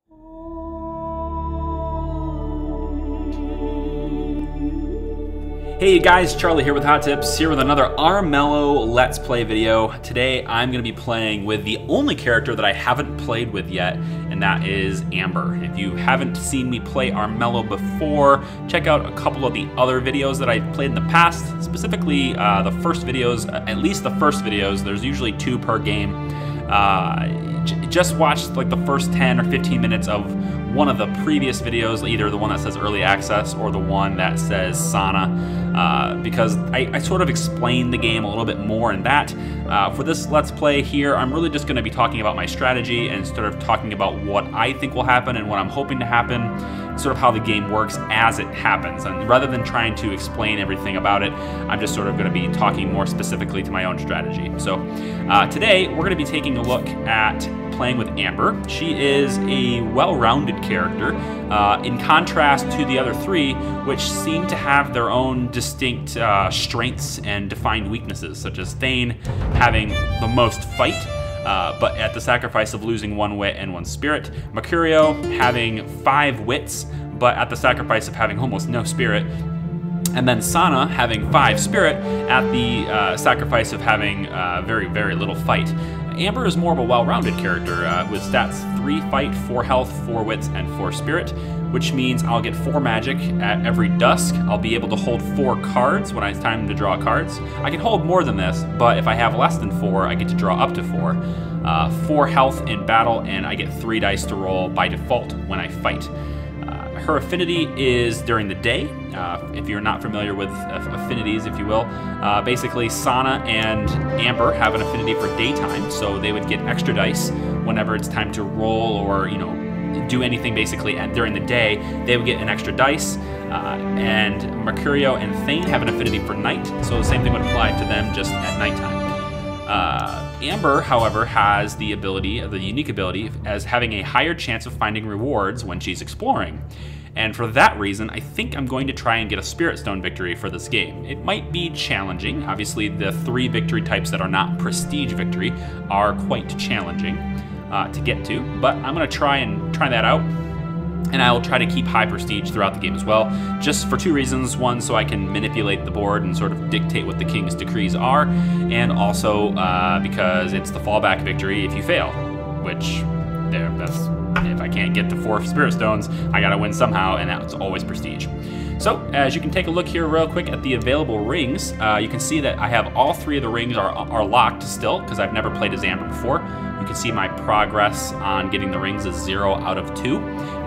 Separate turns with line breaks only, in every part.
Hey guys, Charlie here with Hot Tips, here with another Armello Let's Play video. Today I'm going to be playing with the only character that I haven't played with yet, and that is Amber. If you haven't seen me play Armello before, check out a couple of the other videos that I've played in the past, specifically the first videos, at least the first videos. There's usually 2 per game. Just watch like the first 10 or 15 minutes of one of the previous videos, either the one that says early access or the one that says Sana, because I sort of explained the game a little bit more in that. For this Let's Play here, I'm really just going to be talking about my strategy and sort of talking about what I think will happen and what I'm hoping to happen, sort of how the game works as it happens. And rather than trying to explain everything about it, I'm just sort of going to be talking more specifically to my own strategy. So today, we're going to be taking a look at playing with Amber. She is a well-rounded character, in contrast to the other 3, which seem to have their own distinct strengths and defined weaknesses, such as Thane having the most fight, but at the sacrifice of losing 1 wit and 1 spirit. Mercurio having 5 wits, but at the sacrifice of having almost no spirit. And then Sana having 5 spirit at the sacrifice of having very, very little fight. Amber is more of a well-rounded character with stats 3 fight, 4 health, 4 wits, and 4 spirit, which means I'll get 4 magic at every dusk. I'll be able to hold 4 cards when it's time to draw cards. I can hold more than this, but if I have less than 4, I get to draw up to 4. 4 health in battle, and I get 3 dice to roll by default when I fight. Her affinity is during the day. If you're not familiar with affinities, if you will, basically Sana and Amber have an affinity for daytime, so they would get extra dice whenever it's time to roll or, you know, do anything basically during the day. They would get an extra dice. And Mercurio and Thane have an affinity for night, so the same thing would apply to them just at nighttime. Amber, however, has the ability, the unique ability, as having a higher chance of finding rewards when she's exploring. And for that reason, I think I'm going to try and get a Spirit Stone victory for this game. It might be challenging. Obviously, the 3 victory types that are not Prestige victory are quite challenging to get to, but I'm going to try that out. And I will try to keep high prestige throughout the game as well, just for 2 reasons. 1, so I can manipulate the board and sort of dictate what the king's decrees are, and also because it's the fallback victory if you fail, which if I can't get to 4 Spirit Stones, I gotta win somehow, and that's always prestige. So, as you can take a look here real quick at the available rings, you can see that I have all 3 of the rings are locked still, because I've never played as Amber before. You can see my progress on getting the rings is 0 out of 2,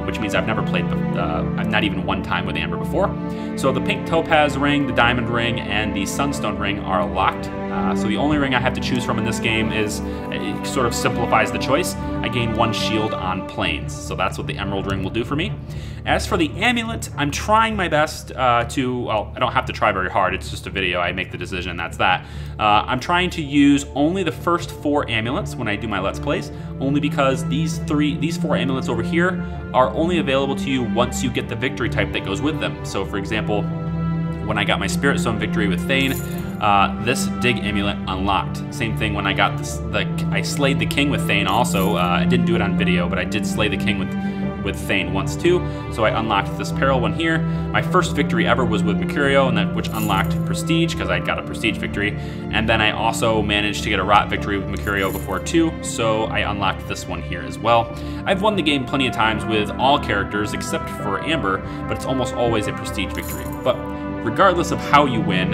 which means I've never played not even 1 time with Amber before. So the pink topaz ring, the diamond ring, and the sunstone ring are locked. So the only ring I have to choose from in this game is, it sort of simplifies the choice. I gain 1 shield on planes, so that's what the emerald ring will do for me. As for the amulet, I'm trying my best well, I don't have to try very hard, it's just a video, I make the decision, that's that. I'm trying to use only the first 4 amulets when I do my Let's Plays, only because these 4 amulets over here are only available to you once you get the victory type that goes with them. So for example, when I got my Spirit Stone victory with Thane, this dig amulet unlocked. Same thing when I got I slayed the king with Thane also. I didn't do it on video, but I did slay the king with Thane once too, so I unlocked this peril one here. My first victory ever was with Mercurio, and which unlocked prestige, because I got a prestige victory, and then I also managed to get a rot victory with Mercurio before too, so I unlocked this one here as well. I've won the game plenty of times with all characters except for Amber, but it's almost always a prestige victory. But regardless of how you win,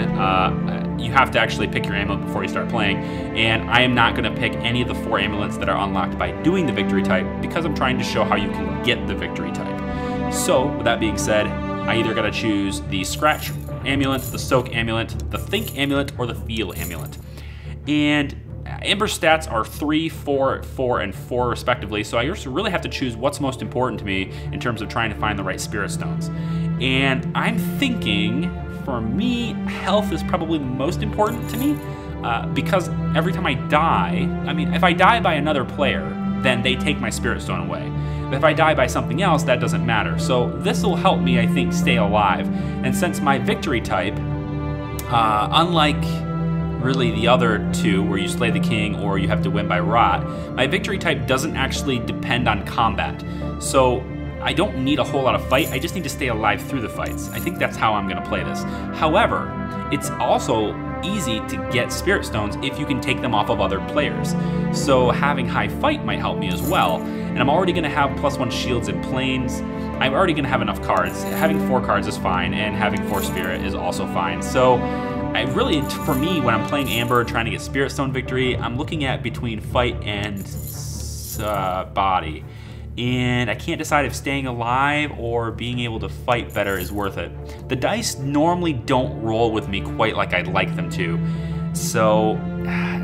you have to actually pick your amulet before you start playing, and I am not going to pick any of the 4 amulets that are unlocked by doing the victory type, because I'm trying to show how you can get the victory type. So, with that being said, I either got to choose the Scratch amulet, the Soak amulet, the Think amulet, or the Feel amulet. And Amber's stats are 3, 4, 4, and 4 respectively, so I just really have to choose what's most important to me in terms of trying to find the right Spirit Stones. And I'm thinking, for me, health is probably the most important to me, because every time I die, I mean, if I die by another player, then they take my Spirit Stone away. But if I die by something else, that doesn't matter. So this will help me, I think, stay alive. And since my victory type, unlike really the other two, where you slay the king or you have to win by rot, my victory type doesn't actually depend on combat. So I don't need a whole lot of fight, I just need to stay alive through the fights. I think that's how I'm gonna play this. However, it's also easy to get spirit stones if you can take them off of other players. So having high fight might help me as well. And I'm already gonna have +1 shields and planes. I'm already gonna have enough cards. Having 4 cards is fine, and having 4 spirit is also fine. So I really, for me, when I'm playing Amber, trying to get spirit stone victory, I'm looking at between fight and body. And I can't decide if staying alive or being able to fight better is worth it. The dice normally don't roll with me quite like I'd like them to. So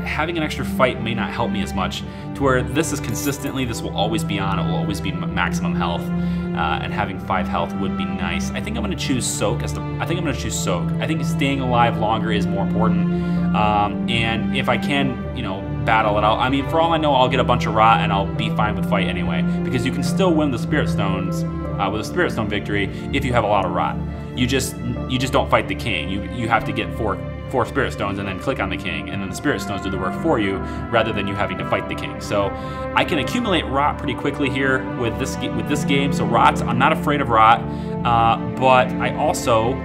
having an extra fight may not help me as much, to where this is consistently, this will always be on, it will always be maximum health. And having 5 health would be nice. I think I'm gonna choose Soak I think staying alive longer is more important. And if I can, you know, battle it out. I mean, for all I know, I'll get a bunch of rot and I'll be fine with fight anyway, because you can still win the spirit stones with a spirit stone victory if you have a lot of rot. You just don't fight the king. You have to get four spirit stones and then click on the king, and then the spirit stones do the work for you rather than you having to fight the king. So I can accumulate rot pretty quickly here with this game. So rots, I'm not afraid of rot, but I also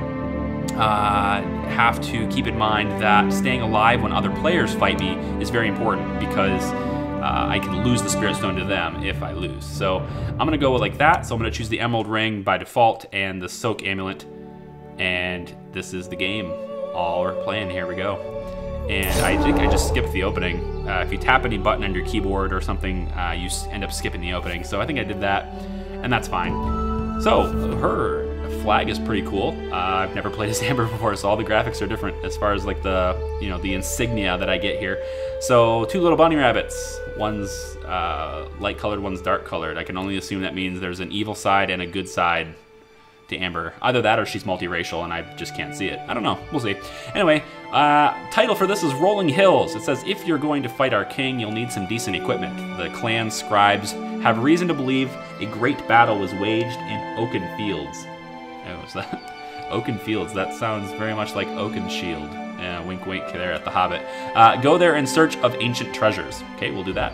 have to keep in mind that staying alive when other players fight me is very important, because I can lose the spirit stone to them if I lose. So I'm gonna go with like that. So I'm gonna choose the emerald ring by default and the soak amulet, and this is the game. All we're playing, here we go. And I think I just skipped the opening. If you tap any button on your keyboard or something, you end up skipping the opening. So I think I did that, and that's fine. So her flag is pretty cool. I've never played as Amber before, so all the graphics are different as far as like the, you know, the insignia that I get here. So 2 little bunny rabbits. One's light colored, one's dark colored. I can only assume that means there's an evil side and a good side to Amber. Either that or she's multiracial and I just can't see it. I don't know, we'll see. Anyway, title for this is Rolling Hills. It says, if you're going to fight our king, you'll need some decent equipment. The clan scribes have reason to believe a great battle was waged in Oaken Fields. Oh, what's that? Oaken Fields, that sounds very much like Oaken Shield. Wink wink there at the Hobbit. Go there in search of ancient treasures. Okay, we'll do that.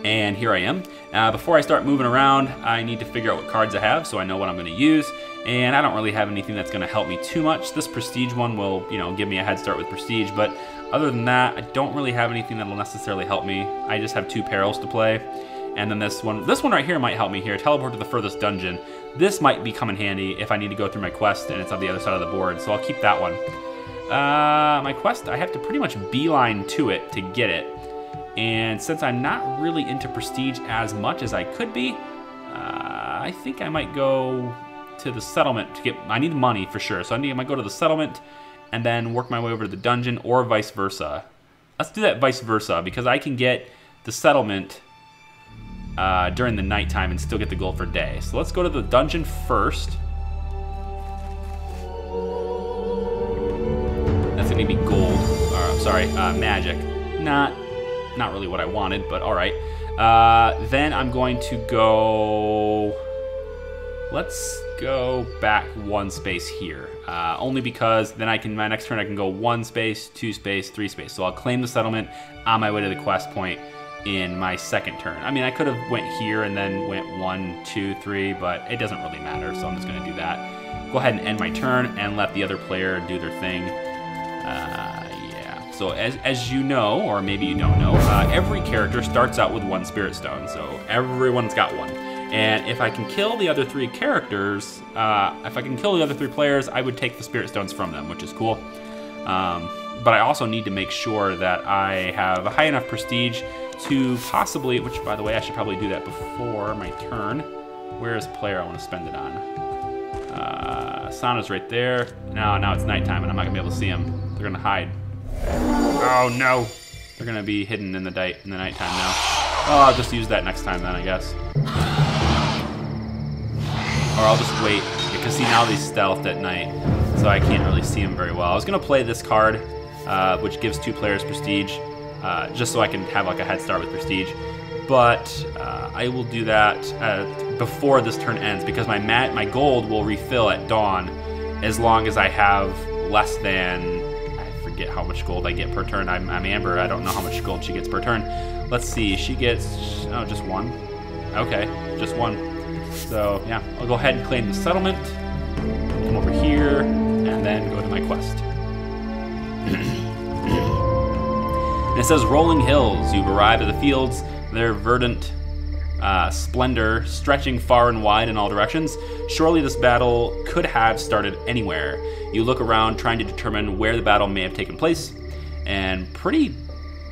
And here I am. Before I start moving around, I need to figure out what cards I have so I know what I'm going to use. And I don't really have anything that's going to help me too much. This prestige one will, you know, give me a head start with prestige, but other than that, I don't really have anything that'll necessarily help me. I just have 2 perils to play. And then this one right here might help me here. Teleport to the furthest dungeon. This might be come in handy if I need to go through my quest and it's on the other side of the board, so I'll keep that one. My quest, I have to pretty much beeline to it to get it. And since I'm not really into prestige as much as I could be, I think I might go to the settlement to get, I need money for sure, so I might go to the settlement and then work my way over to the dungeon, or vice versa. Let's do that vice versa, because I can get the settlement during the nighttime and still get the gold for day. So let's go to the dungeon first. That's gonna be gold, or I'm sorry, magic. Not really what I wanted, but all right. Then I'm going to go, let's go back 1 space here. Only because then my next turn I can go 1 space, 2 space, 3 space. So I'll claim the settlement on my way to the quest point in my second turn. I mean, I could have went here and then went 1, 2, 3, but it doesn't really matter, so I'm just gonna do that. Go ahead and end my turn and let the other player do their thing. Yeah, so as you know, or maybe you don't know, every character starts out with 1 spirit stone, so everyone's got 1. And if I can kill the other 3 characters, if I can kill the other 3 players, I would take the spirit stones from them, which is cool. But I also need to make sure that I have a high enough prestige to possibly, which by the way, I should probably do that before my turn. Where is player I want to spend it on? Sana's right there. Now it's nighttime and I'm not gonna be able to see them. They're gonna hide. Oh no! They're gonna be hidden in the nighttime now. Oh, I'll just use that next time then, I guess. Or I'll just wait, because see, now they stealthed at night, so I can't really see them very well. I was gonna play this card, which gives 2 players prestige, just so I can have like a head start with prestige. But I will do that before this turn ends, because my gold will refill at dawn as long as I have less than, I forget how much gold I get per turn. I'm Amber. I don't know how much gold she gets per turn. Let's see. She gets, oh, just one. Okay, just one. So, yeah, I'll go ahead and claim the settlement. Come over here, and then go to my quest. And it says rolling hills. You've arrived at the fields. Their verdant splendor stretching far and wide in all directions. Surely this battle could have started anywhere. You look around trying to determine where the battle may have taken place, and pretty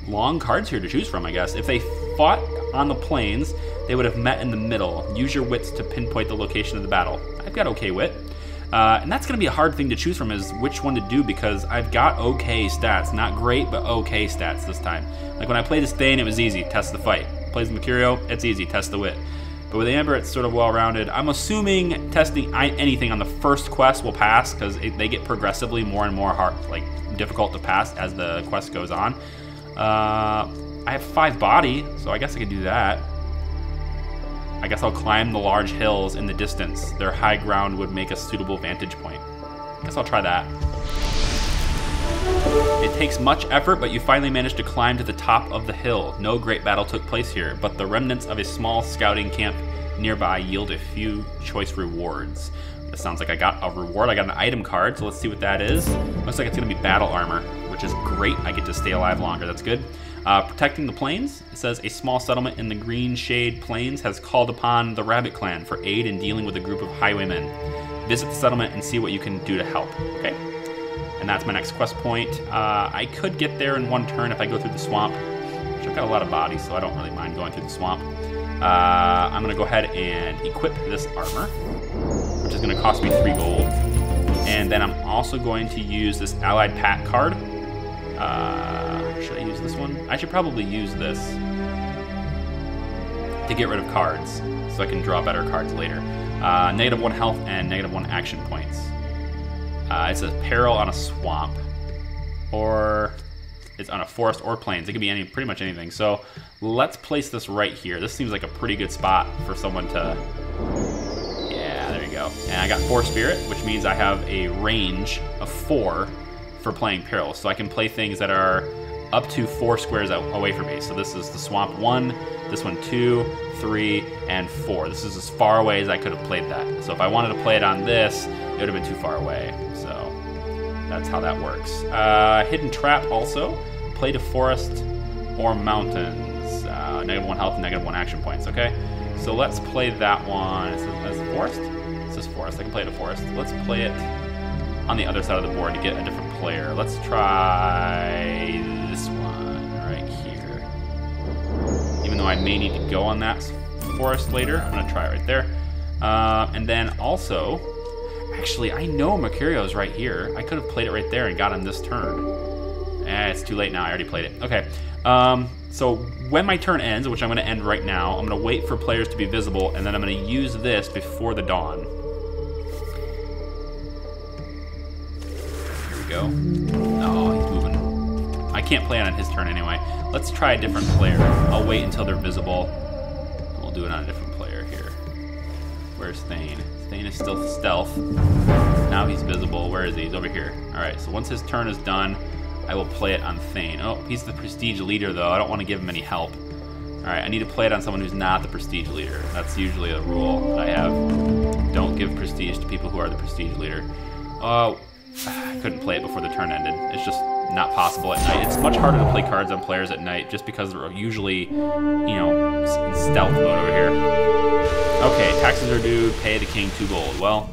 long cards here to choose from, I guess. If they fought on the plains, they would have met in the middle. Use your wits to pinpoint the location of the battle. I've got okay wit. And that's going to be a hard thing to choose from, is which one to do, because I've got okay stats. Not great, but okay stats this time. Like when I played this Thane, it was easy. Test the fight. Plays Mercurio, it's easy. Test the wit. But with Amber, it's sort of well-rounded. I'm assuming testing anything on the first quest will pass, because they get progressively more and more hard, like difficult to pass as the quest goes on. I have 5 body, so I guess I could do that. I guess I'll climb the large hills in the distance. Their high ground would make a suitable vantage point. I guess I'll try that. It takes much effort, but you finally manage to climb to the top of the hill. No great battle took place here, but the remnants of a small scouting camp nearby yield a few choice rewards. It sounds like I got a reward. I got an item card, so let's see what that is. Looks like it's going to be battle armor, which is great. I get to stay alive longer. That's good. Protecting the plains. It says a small settlement in the Green Shade Plains has called upon the Rabbit Clan for aid in dealing with a group of highwaymen. Visit the settlement and see what you can do to help. Okay. And that's my next quest point. I could get there in one turn if I go through the swamp, which I've got a lot of bodies, so I don't really mind going through the swamp. I'm going to go ahead and equip this armor, which is going to cost me 3 gold. And then I'm also going to use this Allied Pack card. Should I use this one? I should probably use this to get rid of cards, so I can draw better cards later. -1 health and -1 action points. It says peril on a swamp, or it's on a forest or plains. It could be pretty much anything. So let's place this right here. This seems like a pretty good spot for someone to... Yeah, there you go. And I got 4 spirit, which means I have a range of 4 for playing peril. So I can play things that are up to 4 squares away from me. So this is the swamp 1, this one 2, 3, and 4. This is as far away as I could have played that. So if I wanted to play it on this, it would have been too far away. So that's how that works. Hidden Trap also. Play to forest or mountains. -1 health and -1 action points, okay? So let's play that one. Is it forest? It says forest. I can play it to forest. Let's play it on the other side of the board to get a different player. Let's try this one right here. Even though I may need to go on that forest later, I'm going to try it right there. And then also, actually, I know Mercurio's right here. I could have played it right there and got him this turn. It's too late now. I already played it. Okay. So when my turn ends, which I'm going to end right now, I'm going to wait for players to be visible, and then I'm going to use this before the dawn. Here we go. Oh, he's moving. I can't play it on his turn anyway. Let's try a different player. I'll wait until they're visible. We'll do it on a different player here. Where's Thane? Thane is still stealth. Now he's visible. Where is he? He's over here. Alright, so once his turn is done, I will play it on Thane. Oh, he's the prestige leader, though. I don't want to give him any help. Alright, I need to play it on someone who's not the prestige leader. That's usually a rule that I have. Don't give prestige to people who are the prestige leader. Oh, I couldn't play it before the turn ended. It's just not possible at night. It's much harder to play cards on players at night just because they're usually, you know, in stealth mode over here. Okay, taxes are due, pay the king 2 gold. Well,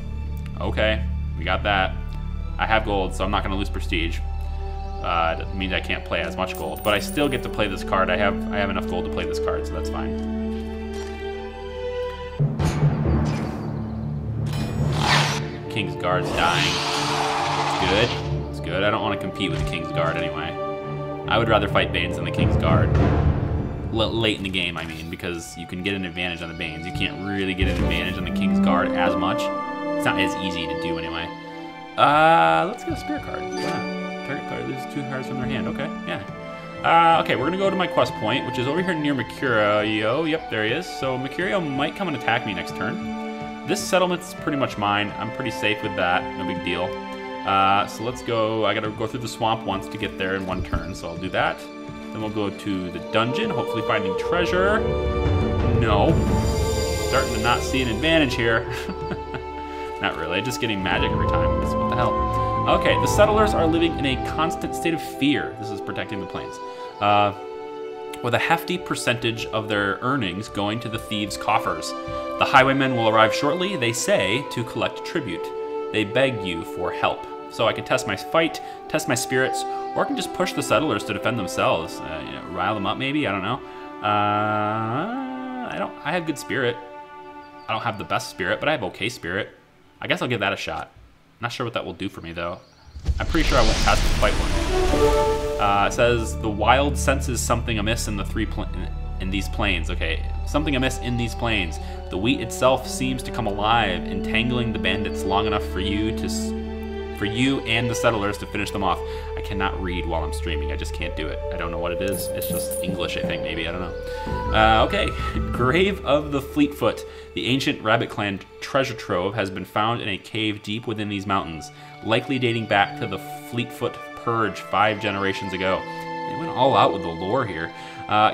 okay, we got that. I have gold, so I'm not going to lose prestige. That means I can't play as much gold, but I still get to play this card. I have enough gold to play this card, so that's fine. King's Guard's dying. It's good. It's good. I don't want to compete with the King's Guard anyway. I would rather fight Banes than the King's Guard. Late in the game, I mean, because you can get an advantage on the Banes. You can't really get an advantage on the King's Guard as much. It's not as easy to do anyway. Let's get a Spirit card. Yeah. Target player loses 2 cards from their hand. Okay, yeah. Okay, we're going to go to my quest point, which is over here near Mercurio. Yep, there he is. So Mercurio might come and attack me next turn. This settlement's pretty much mine. I'm pretty safe with that. No big deal. So let's go. I gotta go through the swamp once to get there in one turn, so I'll do that. Then we'll go to the dungeon, hopefully finding treasure. No. Starting to not see an advantage here. Not really, just getting magic every time. What the hell? Okay, the settlers are living in a constant state of fear. This is protecting the plains. With a hefty percentage of their earnings going to the thieves' coffers. The highwaymen will arrive shortly, they say, to collect tribute. They beg you for help. So I can test my fight, test my spirits, or I can just push the settlers to defend themselves. You know, rile them up maybe, I don't know. I have good spirit. I don't have the best spirit, but I have okay spirit. I guess I'll give that a shot. Not sure what that will do for me though. I'm pretty sure I won't pass the fight one. It says the wild senses something amiss in these plains. Okay, something amiss in these plains. The wheat itself seems to come alive, entangling the bandits long enough for you and the settlers to finish them off. I cannot read while I'm streaming. I just can't do it. I don't know what it is. It's just English, I think, maybe. I don't know. Okay. Grave of the Fleetfoot. The ancient Rabbit Clan treasure trove has been found in a cave deep within these mountains, likely dating back to the Fleetfoot Purge 5 generations ago. They went all out with the lore here.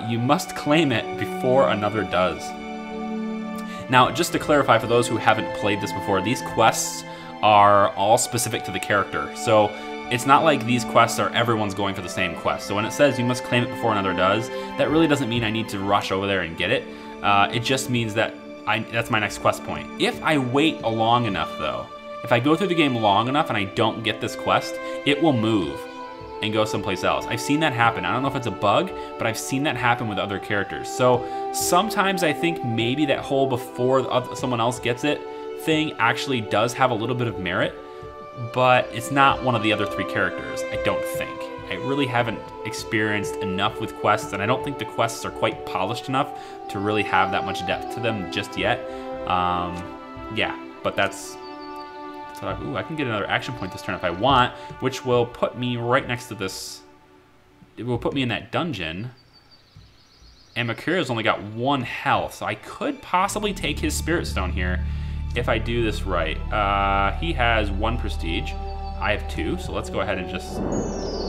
You must claim it before another does. Now, just to clarify for those who haven't played this before, these quests are all specific to the character. So it's not like these quests are everyone's going for the same quest. So when it says you must claim it before another does, that really doesn't mean I need to rush over there and get it. It just means that that's my next quest point. If I wait long enough though, if I go through the game long enough and I don't get this quest, it will move and go someplace else. I've seen that happen. I don't know if it's a bug, but I've seen that happen with other characters. So sometimes I think maybe that whole before someone else gets it thing actually does have a little bit of merit, but it's not one of the other 3 characters, I don't think. I really haven't experienced enough with quests, and I don't think the quests are quite polished enough to really have that much depth to them just yet. Yeah, but that's ooh, I can get another action point this turn if I want, which will put me right next to this. It will put me in that dungeon. And Mercurio's only got 1 health, so I could possibly take his Spirit Stone here if I do this right. He has 1 prestige. I have 2, so let's go ahead and just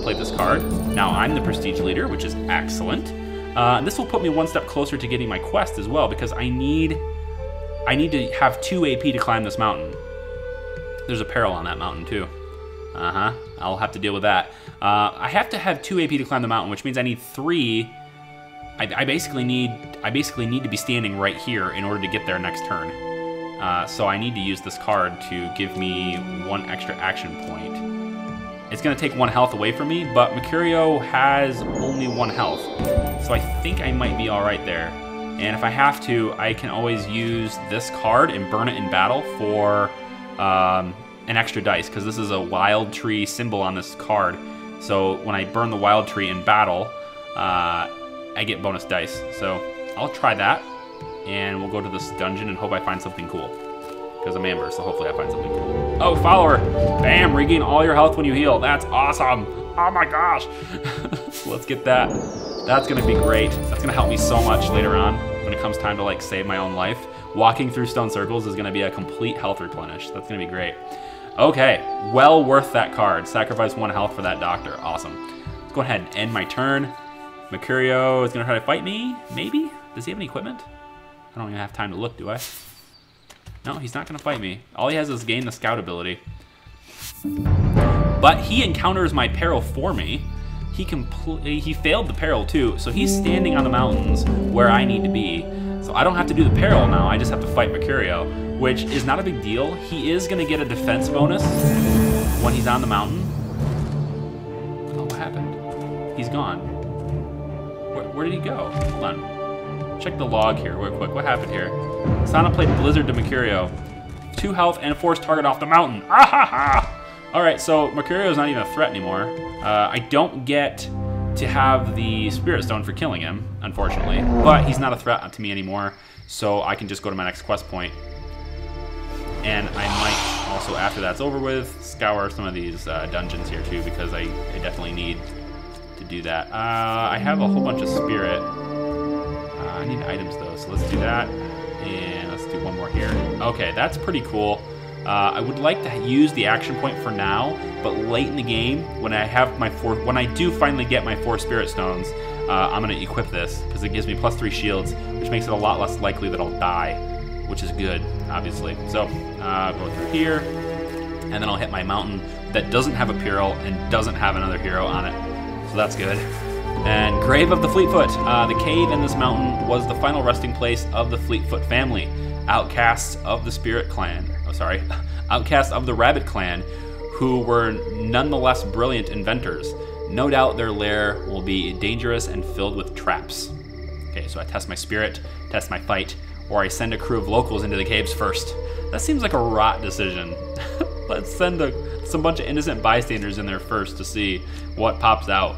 play this card. Now I'm the prestige leader, which is excellent. And this will put me 1 step closer to getting my quest as well, because I need to have 2 AP to climb this mountain. There's a peril on that mountain too. I'll have to deal with that. I have to have 2 AP to climb the mountain, which means I need 3. I basically need to be standing right here in order to get there next turn. So I need to use this card to give me 1 extra action point. It's going to take 1 health away from me, but Mercurio has only 1 health. So I think I might be alright there. And if I have to, I can always use this card and burn it in battle for an extra dice, because this is a wild tree symbol on this card. So when I burn the wild tree in battle, I get bonus dice. So I'll try that. And we'll go to this dungeon and hope I find something cool. Because I'm Amber, so hopefully I find something cool. Oh, follower! Bam! Regain all your health when you heal. That's awesome! Oh my gosh! So let's get that. That's gonna be great. That's gonna help me so much later on when it comes time to like save my own life. Walking through stone circles is gonna be a complete health replenish. That's gonna be great. Okay, well worth that card. Sacrifice 1 health for that doctor. Awesome. Let's go ahead and end my turn. Mercurio is gonna try to fight me, maybe? Does he have any equipment? I don't even have time to look, do I? No, he's not gonna fight me. All he has is gain the scout ability. But he encounters my peril for me. He failed the peril too, so he's standing on the mountains where I need to be. So I don't have to do the peril now, I just have to fight Mercurio, which is not a big deal. He is gonna get a defense bonus when he's on the mountain. Oh, what happened? He's gone. Where did he go? Hold on. Check the log here real quick. What happened here? Sana played Blizzard to Mercurio. 2 health and forced target off the mountain. Ah ha ha! Alright, so Mercurio's not even a threat anymore. I don't get to have the Spirit Stone for killing him, unfortunately. But he's not a threat to me anymore, so I can just go to my next quest point. And I might also, after that's over with, scour some of these dungeons here too, because I definitely need to do that. I have a whole bunch of spirit. I need items though, so let's do that. And let's do 1 more here. Okay, that's pretty cool. I would like to use the action point for now, but late in the game, when I do finally get my 4 spirit stones, I'm going to equip this because it gives me +3 shields, which makes it a lot less likely that I'll die, which is good, obviously. So go through here, and then I'll hit my mountain that doesn't have a Pyrrhal and doesn't have another hero on it, so that's good. And Grave of the Fleetfoot. The cave in this mountain was the final resting place of the Fleetfoot family, outcasts of the Spirit Clan. Outcasts of the Rabbit Clan, who were nonetheless brilliant inventors. No doubt their lair will be dangerous and filled with traps. Okay, so I test my spirit, test my fight, or I send a crew of locals into the caves first. That seems like a rot decision. Let's send some bunch of innocent bystanders in there first to see what pops out.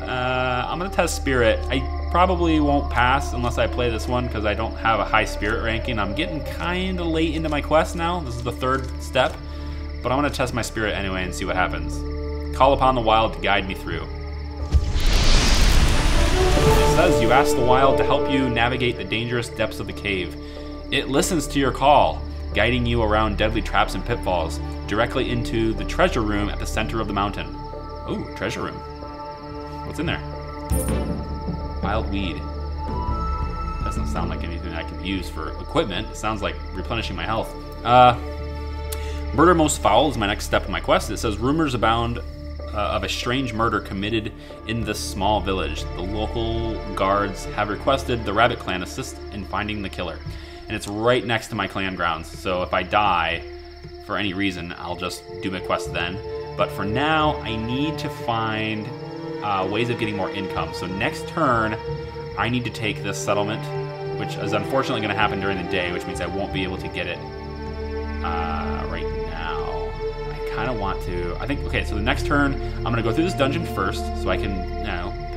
I'm gonna test spirit. I probably won't pass unless I play this one because I don't have a high spirit ranking. I'm getting kind of late into my quest now. This is the 3rd step, but I'm gonna test my spirit anyway and see what happens. Call upon the wild to guide me through. It says you ask the wild to help you navigate the dangerous depths of the cave. It listens to your call, guiding you around deadly traps and pitfalls, directly into the treasure room at the center of the mountain. Ooh, treasure room. What's in there? Wild weed. Doesn't sound like anything I can use for equipment. It sounds like replenishing my health. Murder Most Foul is my next step in my quest. It says rumors abound of a strange murder committed in this small village. The local guards have requested the Rabbit Clan assist in finding the killer. And it's right next to my clan grounds. So if I die for any reason, I'll just do my quest then. But for now, I need to find ways of getting more income. So next turn, I need to take this settlement, which is unfortunately going to happen during the day, which means I won't be able to get it right now. I kind of want to. I think, okay, so the next turn, I'm going to go through this dungeon first so I can,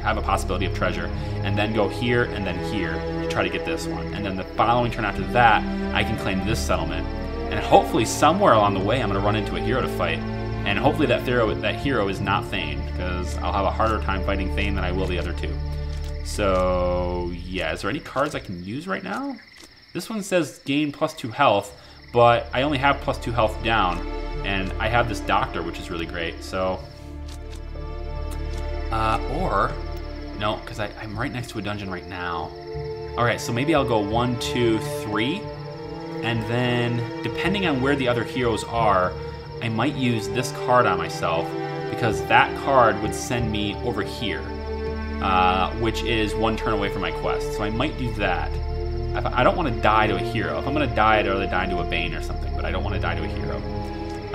have a possibility of treasure, and then go here and then here to try to get this one. And then the following turn after that, I can claim this settlement. And hopefully somewhere along the way, I'm going to run into a hero to fight. And hopefully that hero is not Thane, because I'll have a harder time fighting Thane than I will the other two. So, yeah, is there any cards I can use right now? This one says gain +2 health, but I only have +2 health down, and I have this doctor, which is really great, so... no, because I'm right next to a dungeon right now. Alright, so maybe I'll go 1, 2, 3, and then, depending on where the other heroes are, I might use this card on myself, because that card would send me over here, which is 1 turn away from my quest. So I might do that. I don't want to die to a hero. If I'm going to die, I'd rather die to a Bane or something, but I don't want to die to a hero.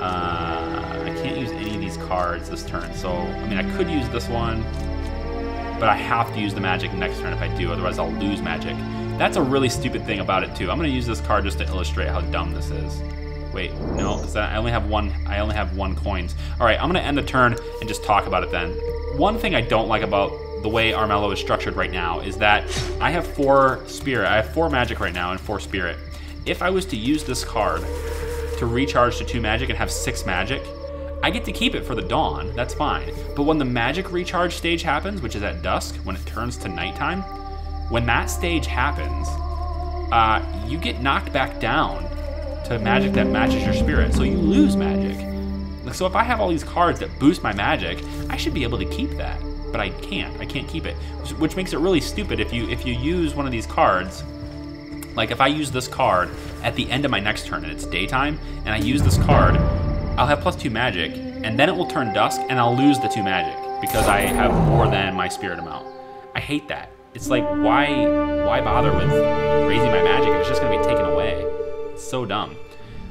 I can't use any of these cards this turn, so, I mean, I could use this one, but I have to use the magic next turn if I do, otherwise I'll lose magic. That's a really stupid thing about it, too. I'm going to use this card just to illustrate how dumb this is. Wait, no, because I only have one coins. All right, I'm going to end the turn and just talk about it then. One thing I don't like about the way Armello is structured right now is that I have 4 spirit. I have 4 magic right now and 4 spirit. If I was to use this card to recharge to 2 magic and have 6 magic, I get to keep it for the dawn. That's fine. But when the magic recharge stage happens, which is at dusk, when it turns to nighttime, when that stage happens, you get knocked back down to magic that matches your spirit, so you lose magic. So if I have all these cards that boost my magic, I should be able to keep that, but I can't. I can't keep it, which makes it really stupid if you use one of these cards. Like if I use this card at the end of my next turn and it's daytime, and I use this card, I'll have +2 magic, and then it will turn dusk, and I'll lose the 2 magic because I have more than my spirit amount. I hate that. It's like, why bother with raising my magic if it's just going to be taken away? So dumb.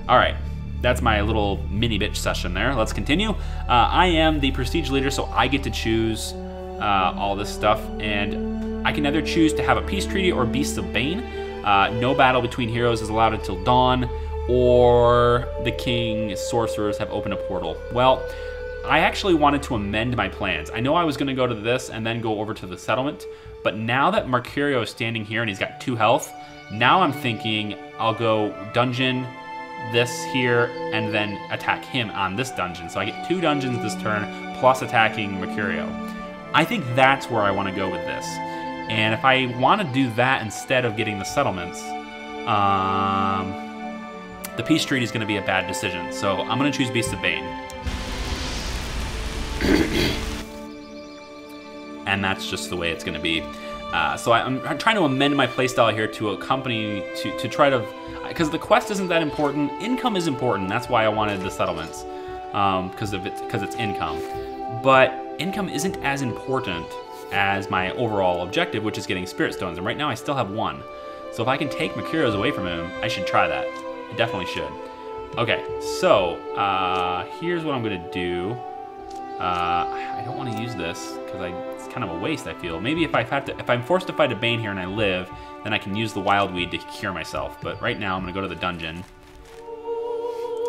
All right, that's my little mini bitch session there. Let's continue. I am the prestige leader, so I get to choose all this stuff, and I can either choose to have a peace treaty or beasts of bane. No battle between heroes is allowed until dawn, or the king's sorcerers have opened a portal. Well, I actually wanted to amend my plans. I know I was going to go to this and then go over to the settlement, but now that Mercurio is standing here and he's got 2 health, now I'm thinking I'll go dungeon, this here, and then attack him on this dungeon. So I get 2 dungeons this turn, plus attacking Mercurio. I think that's where I want to go with this. And if I want to do that instead of getting the settlements, the Peace Treaty is going to be a bad decision. So I'm going to choose Beast of Bane. And that's just the way it's going to be. So I'm trying to amend my playstyle here to accompany, to try to, because the quest isn't that important. Income is important. That's why I wanted the settlements, because it's income. But income isn't as important as my overall objective, which is getting Spirit Stones. And right now I still have 1. So if I can take Mercurio's away from him, I should try that. I definitely should. Okay, so here's what I'm gonna do. I don't want to use this because it's kind of a waste, I feel. Maybe if I'm forced to fight a Bane here and I live, then I can use the Wild Weed to cure myself. But right now I'm gonna go to the dungeon.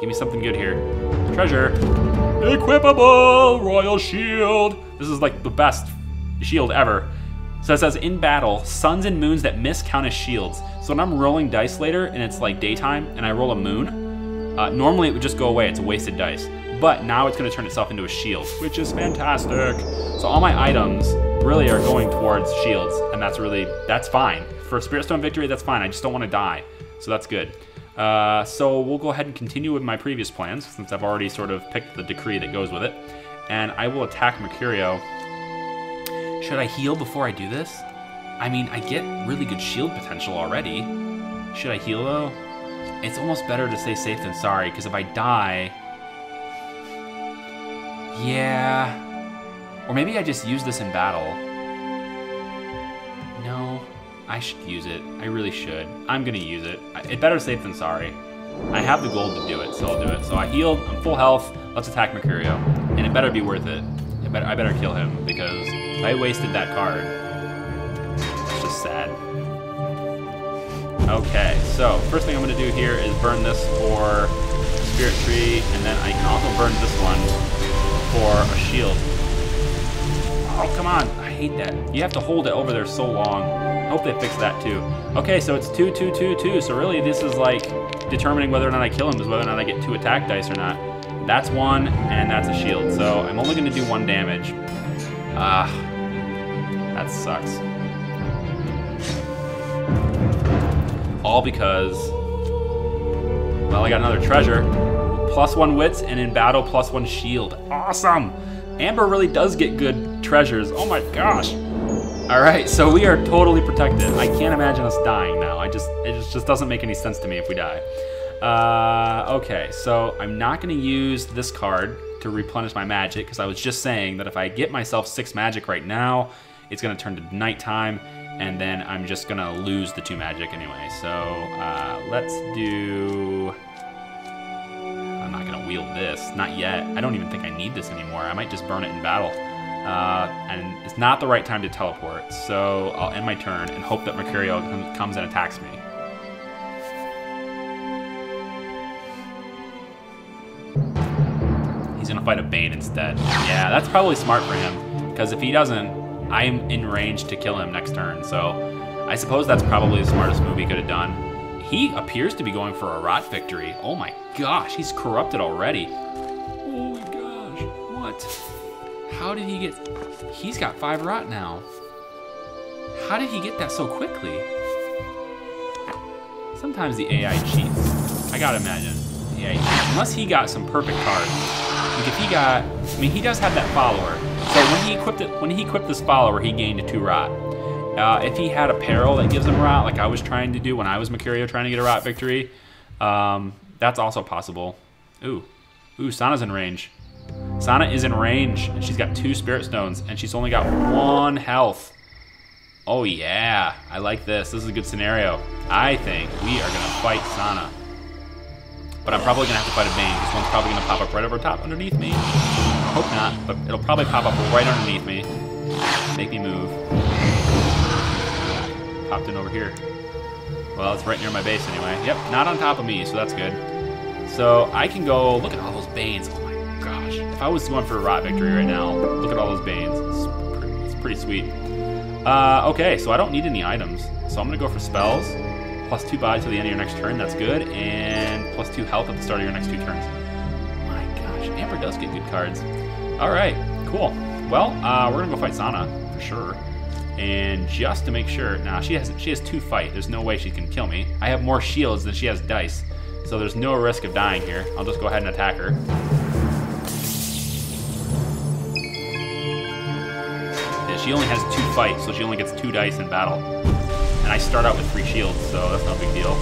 Give me something good here. Treasure. Equipable Royal Shield. This is like the best shield ever. So it says, in battle, suns and moons that miss count as shields. So when I'm rolling dice later and it's like daytime and I roll a moon, normally it would just go away. It's a wasted dice. But now it's going to turn itself into a shield, which is fantastic. So all my items really are going towards shields, and that's fine. For Spirit Stone victory, that's fine. I just don't want to die, so that's good. So we'll go ahead and continue with my previous plans, since I've already sort of picked the decree that goes with it. And I will attack Mercurio. Should I heal before I do this? I mean, I get really good shield potential already. Should I heal though? It's almost better to stay safe than sorry, because if I die... Yeah. Or maybe I just use this in battle. No, I should use it. I really should. I'm gonna use it. It's better safe than sorry. I have the gold to do it, so I'll do it. So I healed, I'm full health, let's attack Mercurio. And it better be worth it. I better kill him, because I wasted that card. It's just sad. Okay, so first thing I'm gonna do here is burn this for Spirit Tree, and then I can also burn this one for a shield. Oh, come on. I hate that. You have to hold it over there so long. I hope they fix that too. Okay, so it's 2, 2, 2, 2. So really this is like determining whether or not I kill him is whether or not I get 2 attack dice or not. That's 1, and that's a shield. So I'm only going to do 1 damage. That sucks. All because, well, I got another treasure. +1 wits, and in battle, +1 shield. Awesome! Amber really does get good treasures. Oh my gosh. All right, so we are totally protected. I can't imagine us dying now. It just doesn't make any sense to me if we die. Okay, so I'm not gonna use this card to replenish my magic, because I was just saying that if I get myself 6 magic right now, it's gonna turn to nighttime, and then I'm just gonna lose the 2 magic anyway. So let's do... I'm not gonna wield this, not yet. I don't even think I need this anymore. I might just burn it in battle. And it's not the right time to teleport, so I'll end my turn and hope that Mercurio comes and attacks me. He's gonna fight a Bane instead. Yeah, that's probably smart for him, because if he doesn't, I'm in range to kill him next turn, so I suppose that's probably the smartest move he could have done. He appears to be going for a rot victory. Oh my gosh, he's corrupted already. Oh my gosh, what? How did he get... He's got 5 rot now. How did he get that so quickly? Sometimes the AI cheats. I gotta imagine. The AI cheats. Unless he got some perfect cards. Like if he got... I mean, he does have that follower. So when he equipped this follower, he gained 2 rot. If he had a peril that gives him rot, like I was trying to do when I was Mercurio trying to get a rot victory, that's also possible. Ooh, Sana's in range. Sana is in range, and she's got 2 Spirit Stones, and she's only got 1 health. Oh yeah, I like this. This is a good scenario. I think we are gonna fight Sana. But I'm probably gonna have to fight a Bane. This one's probably gonna pop up right over top underneath me. Hope not, but it'll probably pop up right underneath me. Make me move. Popped in over here. Well, it's right near my base anyway. Yep, not on top of me, so that's good. So I can go, look at all those Banes. Oh my gosh. If I was going for a rot victory right now, look at all those Banes. It's pretty sweet. Okay, so I don't need any items. So I'm gonna go for spells. +2 body till the end of your next turn, that's good. And +2 health at the start of your next 2 turns. My gosh, Amber does get good cards. All right, cool. Well, we're gonna go fight Sana, for sure. And just to make sure, nah, she has 2 fight. There's no way she can kill me. I have more shields than she has dice. So there's no risk of dying here. I'll just go ahead and attack her. Yeah, she only has 2 fights, so she only gets 2 dice in battle. And I start out with 3 shields, so that's no big deal.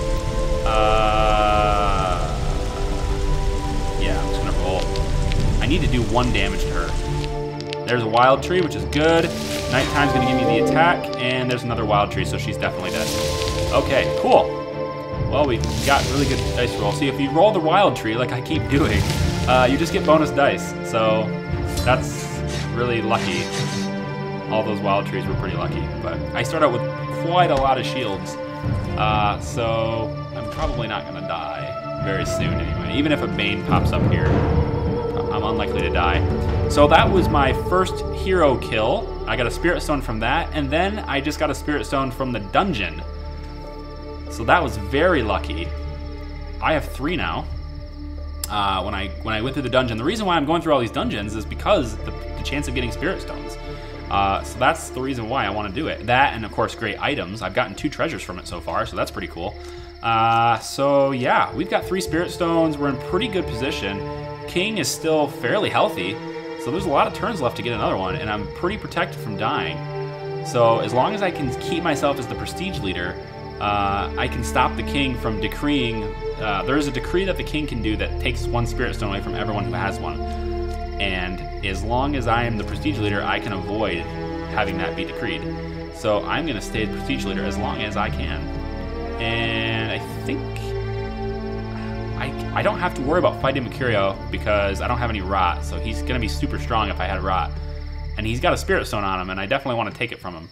Yeah, I'm just gonna roll. I need to do 1 damage to her. There's a wild tree, which is good. Nighttime's gonna give me the attack, and there's another wild tree, so she's definitely dead. Okay, cool. Well, we got really good dice roll. See, if you roll the wild tree, like I keep doing, you just get bonus dice. So that's really lucky. All those wild trees were pretty lucky. But I start out with quite a lot of shields. So I'm probably not gonna die very soon anyway. Even if a Bane pops up here, I'm unlikely to die. So that was my first hero kill. I got a Spirit Stone from that, and then I just got a Spirit Stone from the dungeon. So that was very lucky. I have 3 now. When I went through the dungeon, the reason why I'm going through all these dungeons is because the chance of getting Spirit Stones. So that's the reason why I want to do it. That, and of course, great items. I've gotten 2 treasures from it so far, so that's pretty cool. So yeah, we've got 3 Spirit Stones. We're in pretty good position. King is still fairly healthy, so there's a lot of turns left to get another one, and I'm pretty protected from dying. So as long as I can keep myself as the prestige leader, I can stop the king from decreeing. There is a decree that the king can do that takes 1 Spirit Stone away from everyone who has one. And as long as I am the prestige leader, I can avoid having that be decreed. So I'm going to stay the prestige leader as long as I can. And I think I don't have to worry about fighting Mercurio because I don't have any rot. So he's going to be super strong if I had rot. And he's got a Spirit Stone on him, and I definitely want to take it from him.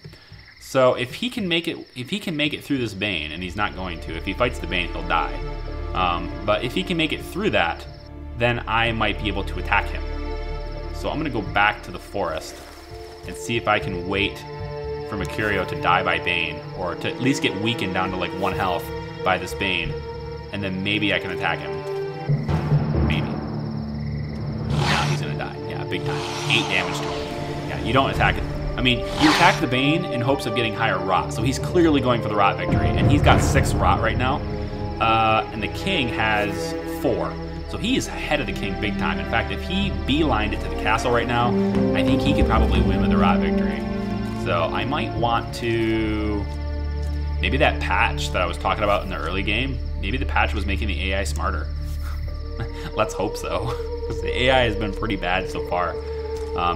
So if he can make it through this Bane, and he's not going to, if he fights the Bane, he'll die. But if he can make it through that, then I might be able to attack him. So I'm gonna go back to the forest and see if I can wait for Mercurio to die by Bane, or to at least get weakened down to like 1 health by this Bane, and then maybe I can attack him. Maybe. Now he's gonna die. Yeah, big time. 8 damage to him. Yeah, you don't attack it. I mean, you attack the Bane in hopes of getting higher rot, so he's clearly going for the rot victory, and he's got 6 rot right now, and the king has 4. So he is ahead of the king big time. In fact, if he beelined it to the castle right now, I think he could probably win with the rot victory. So I might want to... Maybe that patch that I was talking about in the early game, maybe the patch was making the AI smarter. Let's hope so, because the AI has been pretty bad so far.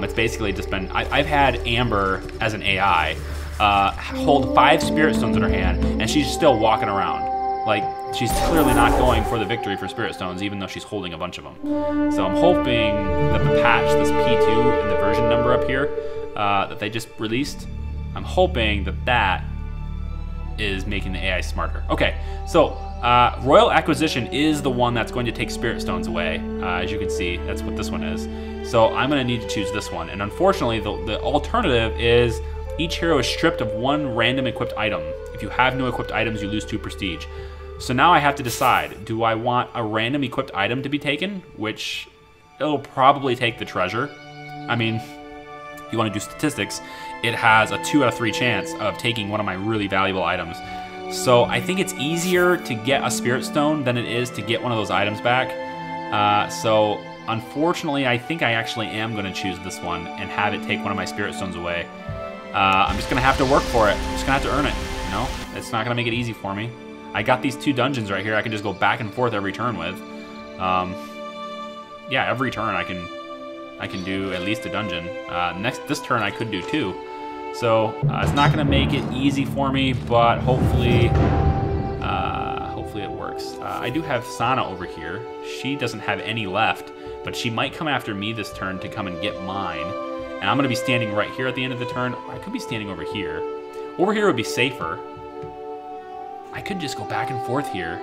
It's basically just been... I've had Amber as an AI hold 5 Spirit Stones in her hand, and she's still walking around. Like, she's clearly not going for the victory for Spirit Stones, even though she's holding a bunch of them. So I'm hoping that the patch, this P2 and the version number up here that they just released, I'm hoping that that is making the AI smarter. Okay, so Royal Acquisition is the one that's going to take Spirit Stones away. As you can see, that's what this one is. So I'm going to need to choose this one. And unfortunately, the alternative is each hero is stripped of 1 random equipped item. If you have no equipped items, you lose 2 prestige. So now I have to decide, do I want a random equipped item to be taken, which it'll probably take the treasure. I mean, if you want to do statistics, it has a 2 out of 3 chance of taking one of my really valuable items. So I think it's easier to get a Spirit Stone than it is to get one of those items back. So unfortunately, I think I actually am going to choose this one and have it take one of my Spirit Stones away. I'm just going to have to work for it. I'm just going to have to earn it. You know, it's not going to make it easy for me. I got these 2 dungeons right here I can just go back and forth every turn with. Yeah, every turn I can do at least a dungeon. This turn I could do 2. So it's not going to make it easy for me, but hopefully it works. I do have Sana over here. She doesn't have any left, but she might come after me this turn to come and get mine. And I'm going to be standing right here at the end of the turn. Or I could be standing over here. Over here would be safer. I could just go back and forth here.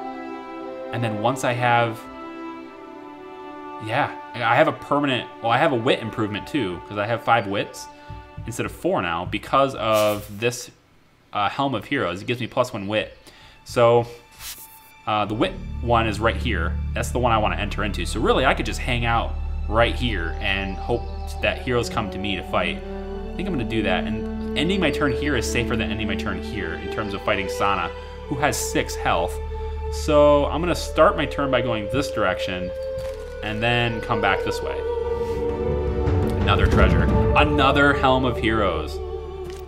And then once I have... Yeah, I have a permanent... Well, I have a wit improvement too, because I have 5 wits instead of 4 now because of this Helm of Heroes. It gives me +1 wit. So the wit one is right here. That's the one I want to enter into. So really, I could just hang out right here and hope that heroes come to me to fight. I think I'm going to do that. And ending my turn here is safer than ending my turn here in terms of fighting Sana, who has 6 health. So I'm gonna start my turn by going this direction and then come back this way. Another treasure. Another Helm of Heroes.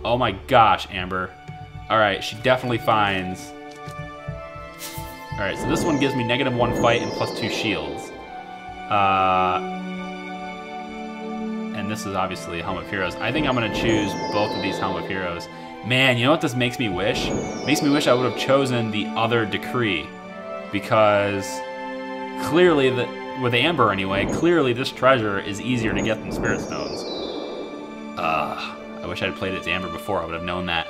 Oh my gosh, Amber. All right, she definitely finds. All right, so this one gives me -1 fight and +2 shields. And this is obviously Helm of Heroes. I think I'm gonna choose both of these Helm of Heroes. Man, you know what this makes me wish? It makes me wish I would have chosen the other decree, because clearly, with Amber anyway, clearly this treasure is easier to get than Spirit Stones. I wish I had played it as Amber before. I would have known that.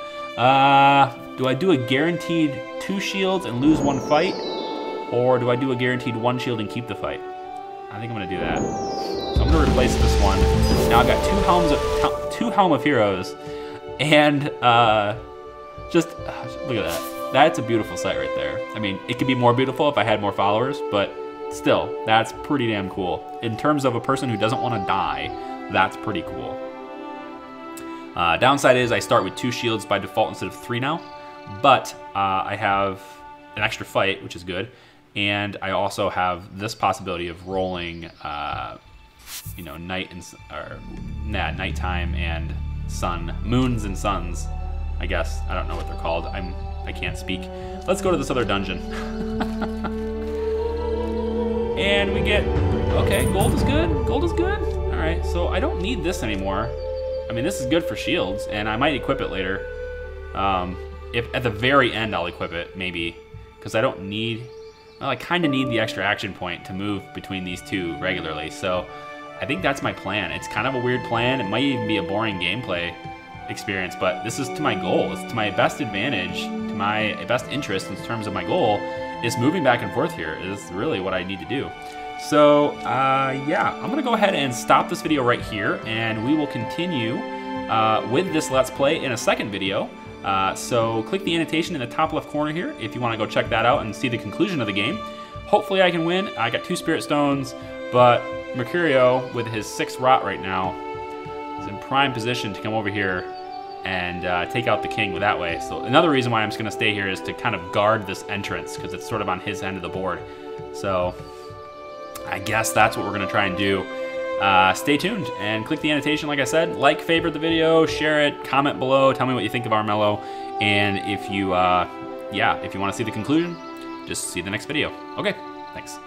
Do I do a guaranteed 2 shields and lose 1 fight? Or do I do a guaranteed 1 shield and keep the fight? I think I'm gonna do that. So I'm gonna replace this one. Now I've got 2 Helm of Heroes, and just look at that. That's a beautiful sight right there. I mean, it could be more beautiful if I had more followers, but still, that's pretty damn cool. In terms of a person who doesn't want to die, that's pretty cool. Downside is I start with 2 shields by default instead of 3 now, but I have an extra fight, which is good, and I also have this possibility of rolling, you know, nighttime and sun, moons and suns, I guess. I don't know what they're called. I can't speak. Let's go to this other dungeon. And we get, okay, gold is good. Gold is good. All right, so I don't need this anymore. I mean, this is good for shields, and I might equip it later. If at the very end I'll equip it, maybe, because I don't need, well, I kind of need the extra action point to move between these two regularly. So I think that's my plan. It's kind of a weird plan. It might even be a boring gameplay experience, but this is to my goal. It's to my best advantage, to my best interest in terms of my goal, is moving back and forth here is really what I need to do. So yeah, I'm gonna go ahead and stop this video right here, and we will continue with this Let's Play in a second video. So click the annotation in the top left corner here if you wanna go check that out and see the conclusion of the game. Hopefully I can win. I got 2 Spirit Stones, but Mercurio, with his 6 rot right now, is in prime position to come over here and take out the king with that way. So another reason why I'm just gonna stay here is to kind of guard this entrance, because it's sort of on his end of the board. So I guess that's what we're gonna try and do. Stay tuned and click the annotation, like I said. Like, favorite the video, share it, comment below, tell me what you think of Armello. And if you, yeah, if you wanna see the conclusion, just see the next video. Okay, thanks.